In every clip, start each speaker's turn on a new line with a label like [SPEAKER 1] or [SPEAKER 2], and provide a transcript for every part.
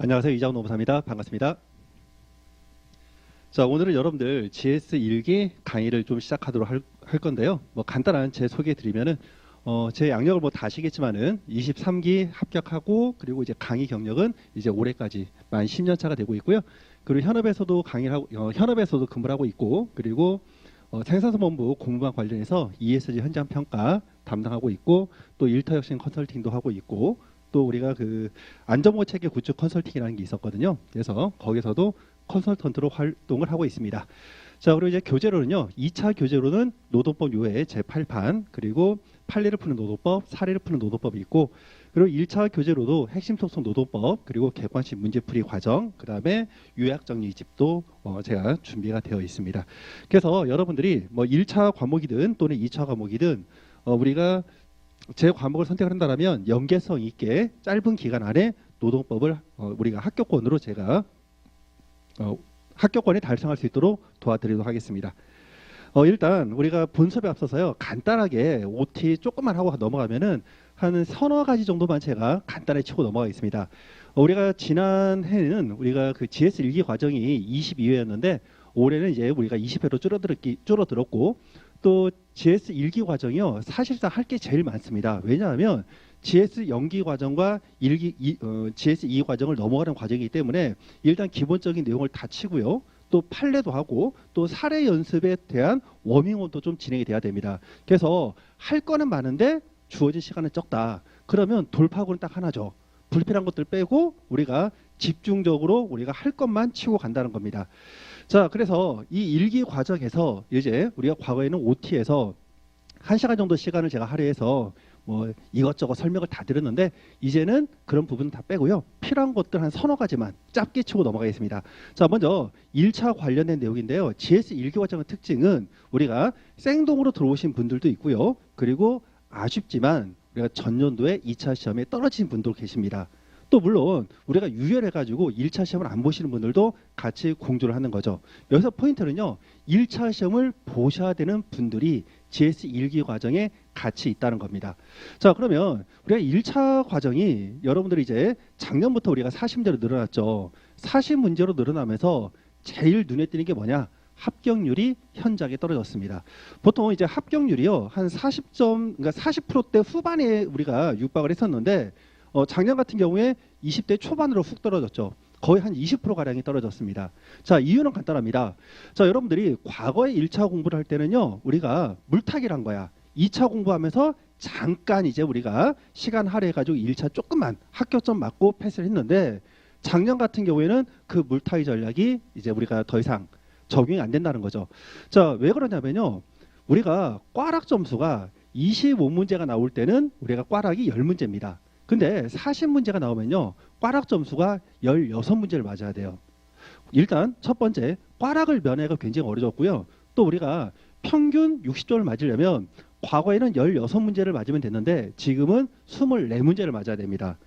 [SPEAKER 1] 안녕하세요. 이장훈 노무사입니다. 반갑습니다. 자, 오늘은 여러분들 GS1기 강의를 좀 시작하도록 할 건데요. 간단한 제 소개 드리면은 제 양력을 다 아시겠지만은 23기 합격하고 그리고 이제 강의 경력은 이제 올해까지 만 10년 차가 되고 있고요. 그리고 현업에서도 강의를 하고 현업에서도 근무를 하고 있고 그리고 생산서본부 공부와 관련해서 ESG 현장 평가 담당하고 있고 또 일터혁신 컨설팅도 하고 있고 또 우리가 그 안전보호 체계 구축 컨설팅이라는 게 있었거든요. 그래서 거기서도 컨설턴트로 활동을 하고 있습니다. 자, 그리고 이제 교재로는요. 2차 교재로는 노동법 요해 제8판 그리고 판례를 푸는 노동법, 사례를 푸는 노동법이 있고 그리고 1차 교재로도 핵심 소송 노동법 그리고 객관식 문제풀이 과정 그다음에 요약 정리집도 제가 준비가 되어 있습니다. 그래서 여러분들이 1차 과목이든 또는 2차 과목이든 우리가 제 과목을 선택을 한다면 연계성 있게 짧은 기간 안에 노동법을 우리가 합격권으로 제가 합격권에 달성할 수 있도록 도와드리도록 하겠습니다. 일단 우리가 본수업에 앞서서요 간단하게 OT 조금만 하고 넘어가면은 한 서너 가지 정도만 제가 간단하게 치고 넘어가겠습니다. 우리가 지난 해는 우리가 그 GS 1기 과정이 22회였는데 올해는 이제 우리가 20회로 줄어들었고 또 GS 1기 과정이요 사실상 할 게 제일 많습니다. 왜냐하면 GS 연기 과정과 GS 2기 과정을 넘어가는 과정이기 때문에 일단 기본적인 내용을 다 치고요. 또 판례도 하고 또 사례 연습에 대한 워밍업도 좀 진행이 돼야 됩니다. 그래서 할 거는 많은데 주어진 시간은 적다. 그러면 돌파구는 딱 하나죠. 불필요한 것들 빼고 우리가 집중적으로 우리가 할 것만 치고 간다는 겁니다. 자, 그래서 이 1기 과정에서 이제 우리가 과거에는 OT에서 1시간 정도 시간을 제가 할애해서 이것저것 설명을 다 드렸는데 이제는 그런 부분은 다 빼고요. 필요한 것들 한 서너 가지만 짧게 치고 넘어가겠습니다. 자, 먼저 1차 관련된 내용인데요. GS 1기 과정의 특징은 우리가 생동으로 들어오신 분들도 있고요. 그리고 아쉽지만 우리가 전년도에 2차 시험에 떨어진 분도 계십니다. 또 물론 우리가 유혈해가지고 1차 시험을 안 보시는 분들도 같이 공조를 하는 거죠. 여기서 포인트는요. 1차 시험을 보셔야 되는 분들이 GS 1기 과정에 같이 있다는 겁니다. 자, 그러면 우리가 1차 과정이 여러분들이 이제 작년부터 우리가 40문제로 늘어났죠. 40문제로 늘어나면서 제일 눈에 띄는 게 뭐냐? 합격률이 현저하게 떨어졌습니다. 보통 이제 합격률이요. 한 40점, 그러니까 40%대 후반에 우리가 육박을 했었는데 작년 같은 경우에 20대 초반으로 훅 떨어졌죠. 거의 한 20%가량이 떨어졌습니다. 자, 이유는 간단합니다. 자, 여러분들이 과거에 1차 공부를 할 때는요. 우리가 물타기란 거야. 2차 공부하면서 잠깐 이제 우리가 시간 할애해가지고 1차 조금만 합격점 맞고 패스를 했는데 작년 같은 경우에는 그 물타기 전략이 이제 우리가 더 이상 적용이 안 된다는 거죠. 자, 왜 그러냐면요. 우리가 꽈락 점수가 25문제가 나올 때는 우리가 꽈락이 10문제입니다. 근데 40문제가 나오면요. 꽈락 점수가 16문제를 맞아야 돼요. 일단 첫 번째 꽈락을 면하기가 굉장히 어려졌고요. 또 우리가 평균 60점을 맞으려면 과거에는 16문제를 맞으면 됐는데 지금은 24문제를 맞아야 됩니다.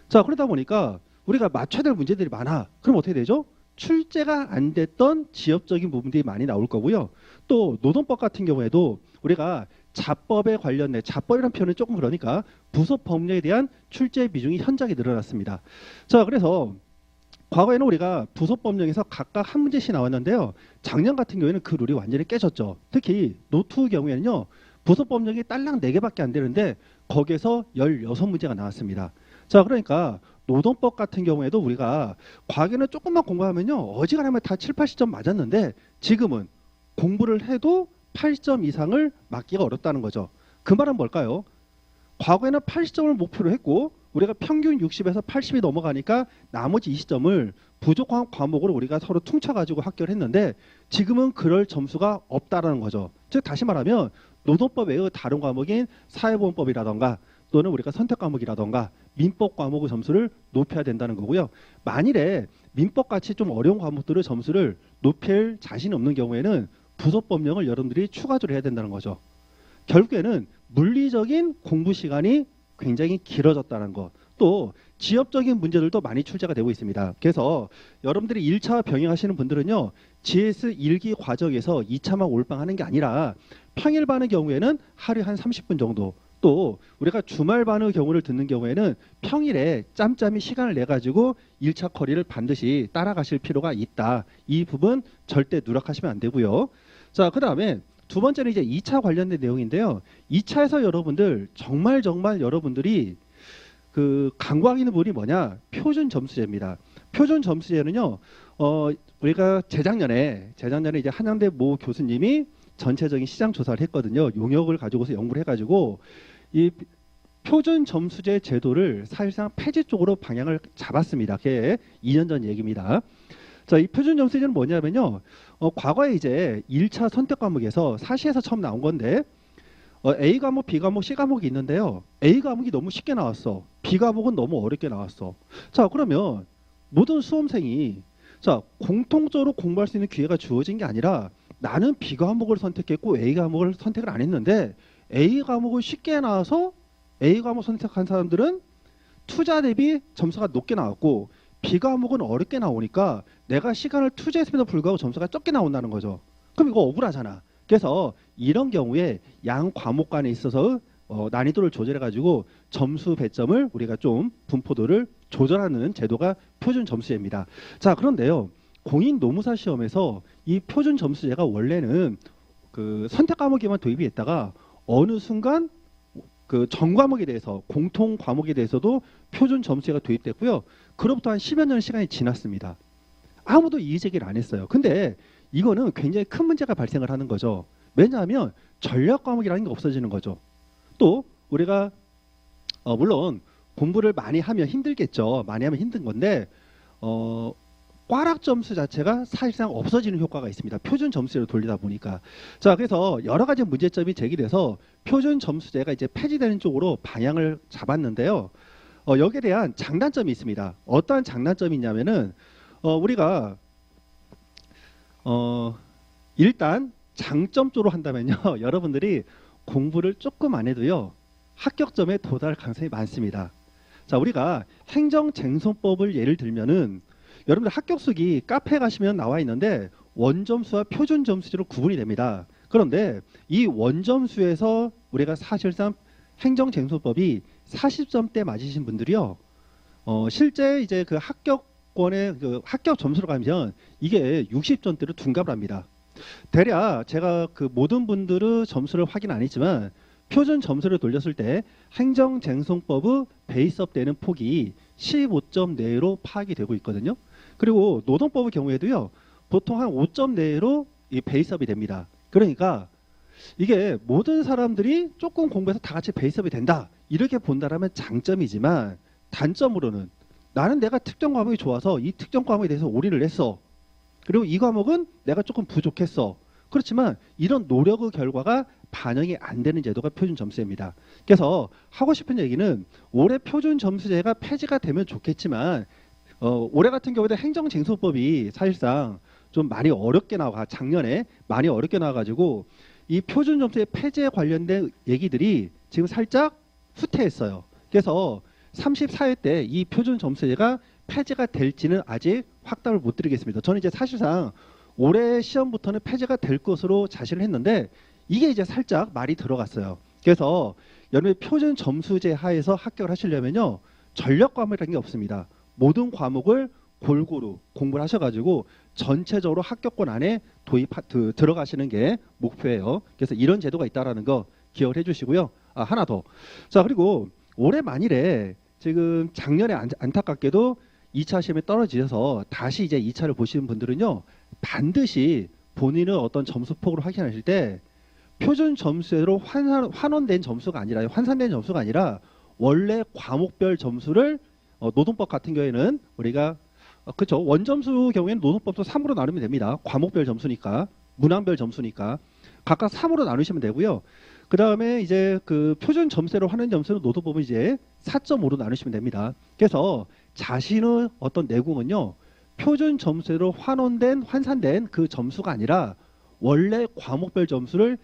[SPEAKER 1] 자, 그러다 보니까 우리가 맞춰야 될 문제들이 많아. 그럼 어떻게 되죠? 출제가 안 됐던 지역적인 부분들이 많이 나올 거고요. 또 노동법 같은 경우에도 우리가 자법에 관련된 자법이라는 표현은 조금 그러니까 부속 법령에 대한 출제 비중이 현저하게 늘어났습니다. 자, 그래서 과거에는 우리가 부속 법령에서 각각 한 문제씩 나왔는데요. 작년 같은 경우에는 그 룰이 완전히 깨졌죠. 특히 노트 경우에는요. 부속 법령이 딸랑 4개밖에 안 되는데 거기에서 16문제가 나왔습니다. 자, 그러니까 노동법 같은 경우에도 우리가 과거에는 조금만 공부하면요. 어지간하면 다 7, 80점 맞았는데 지금은 공부를 해도 80점 이상을 맞기가 어렵다는 거죠. 그 말은 뭘까요? 과거에는 80점을 목표로 했고 우리가 평균 60에서 80이 넘어가니까 나머지 20점을 부족한 과목으로 우리가 서로 퉁쳐가지고 합격을 했는데 지금은 그럴 점수가 없다라는 거죠. 즉 다시 말하면 노동법 외의 다른 과목인 사회보험법이라던가 또는 우리가 선택 과목이라던가 민법 과목의 점수를 높여야 된다는 거고요. 만일에 민법같이 좀 어려운 과목들의 점수를 높일 자신이 없는 경우에는 부속 법령을 여러분들이 추가적으로 해야 된다는 거죠. 결국에는 물리적인 공부 시간이 굉장히 길어졌다는 것. 또 지역적인 문제들도 많이 출제가 되고 있습니다. 그래서 여러분들이 1차 병행하시는 분들은요. GS 1기 과정에서 2차만 올빵하는 게 아니라 평일반의 경우에는 하루에 한 30분 정도 또 우리가 주말 반의 경우를 듣는 경우에는 평일에 짬짬이 시간을 내 가지고 1차 커리를 반드시 따라가실 필요가 있다. 이 부분 절대 누락하시면 안 되고요. 자, 그다음에 두 번째는 이제 2차 관련된 내용인데요. 2차에서 여러분들 정말 여러분들이 그 강구하기는 부분이 뭐냐? 표준 점수제입니다. 표준 점수제는요. 우리가 재작년에 이제 한양대 모 교수님이 전체적인 시장 조사를 했거든요. 용역을 가지고서 연구를 해가지고 이 표준 점수제 제도를 사실상 폐지 쪽으로 방향을 잡았습니다. 그게 2년 전 얘기입니다. 자, 이 표준 점수제는 뭐냐면요. 과거에 이제 1차 선택 과목에서 사시에서 처음 나온 건데 A 과목, B 과목, C 과목이 있는데요. A 과목이 너무 쉽게 나왔어. B 과목은 너무 어렵게 나왔어. 자, 그러면 모든 수험생이 자, 공통적으로 공부할 수 있는 기회가 주어진 게 아니라 나는 B 과목을 선택했고 A 과목을 선택을 안 했는데 A 과목을 쉽게 나와서 A 과목 선택한 사람들은 투자 대비 점수가 높게 나왔고 B 과목은 어렵게 나오니까 내가 시간을 투자했음에도 불구하고 점수가 적게 나온다는 거죠. 그럼 이거 억울하잖아. 그래서 이런 경우에 양 과목 간에 있어서 난이도를 조절해 가지고 점수 배점을 우리가 좀 분포도를 조절하는 제도가 표준 점수제입니다. 자, 그런데요. 공인 노무사 시험에서 이 표준 점수제가 원래는 그 선택 과목에만 도입이 됐다가 어느 순간 그 전 과목에 대해서 공통 과목에 대해서도 표준 점수제가 도입됐고요. 그로부터 한 10여 년 시간이 지났습니다. 아무도 이의 제기를 안 했어요. 근데 이거는 굉장히 큰 문제가 발생을 하는 거죠. 왜냐하면 전략 과목이라는 게 없어지는 거죠. 또 우리가 물론 공부를 많이 하면 힘들겠죠. 많이 하면 힘든 건데 꽈락 점수 자체가 사실상 없어지는 효과가 있습니다. 표준 점수제로 돌리다 보니까. 자, 그래서 여러 가지 문제점이 제기돼서 표준 점수제가 이제 폐지되는 쪽으로 방향을 잡았는데요. 여기에 대한 장단점이 있습니다. 어떠한 장단점이 있냐면은 우리가 일단 장점 쪽으로 한다면요. 여러분들이 공부를 조금 안 해도요. 합격점에 도달할 가능성이 많습니다. 자, 우리가 행정쟁송법을 예를 들면은 여러분들 합격수기 카페에 가시면 나와 있는데 원점수와 표준 점수로 구분이 됩니다. 그런데 이 원점수에서 우리가 사실상 행정쟁송법이 40점대 맞으신 분들이요. 실제 이제 그 합격권의 그 합격 점수로 가면 이게 60점대로 둔갑을 합니다. 대략 제가 그 모든 분들의 점수를 확인 안 했지만 표준 점수를 돌렸을 때 행정쟁송법의 베이스업 되는 폭이 15점 내로 파악이 되고 있거든요. 그리고 노동법의 경우에도요. 보통 한 5점 내로 이 베이스업이 됩니다. 그러니까 이게 모든 사람들이 조금 공부해서 다 같이 베이스업이 된다. 이렇게 본다라면 장점이지만 단점으로는 나는 내가 특정 과목이 좋아서 이 특정 과목에 대해서 올인을 했어. 그리고 이 과목은 내가 조금 부족했어. 그렇지만 이런 노력의 결과가 반영이 안 되는 제도가 표준 점수제입니다. 그래서 하고 싶은 얘기는 올해 표준 점수제가 폐지가 되면 좋겠지만 올해 같은 경우에도 행정쟁송법이 사실상 좀 많이 어렵게 나와 작년에 많이 어렵게 나와가지고 이 표준 점수제 폐지에 관련된 얘기들이 지금 살짝 후퇴했어요. 그래서 34회 때 이 표준 점수제가 폐지가 될지는 아직 확답을 못 드리겠습니다. 저는 이제 사실상 올해 시험부터는 폐지가 될 것으로 자신을 했는데 이게 이제 살짝 말이 들어갔어요. 그래서 여러분의 표준 점수제 하에서 합격을 하시려면요. 전력 과목이라는 게 없습니다. 모든 과목을 골고루 공부를 하셔가지고 전체적으로 합격권 안에 들어가시는 게 목표예요. 그래서 이런 제도가 있다라는 거 기억을 해주시고요. 하나 더. 자, 그리고 올해 만일에 지금 작년에 안타깝게도 2차 시험에 떨어지셔서 다시 이제 2차를 보시는 분들은요. 반드시 본인의 어떤 점수폭으로 확인하실 때 표준 점수로 환원된 점수가 아니라 환산된 점수가 아니라 원래 과목별 점수를 노동법 같은 경우에는 우리가 그렇죠. 원점수 경우에는 노동법도 3으로 나누면 됩니다. 과목별 점수니까 문항별 점수니까 각각 3으로 나누시면 되고요. 그 다음에 이제 그 표준 점수로 하는 점수는 노동법은 이제 4.5로 나누시면 됩니다. 그래서 자신의 어떤 내공은요. 표준 점수로 환산된 그 점수가 아니라 원래 과목별 점수를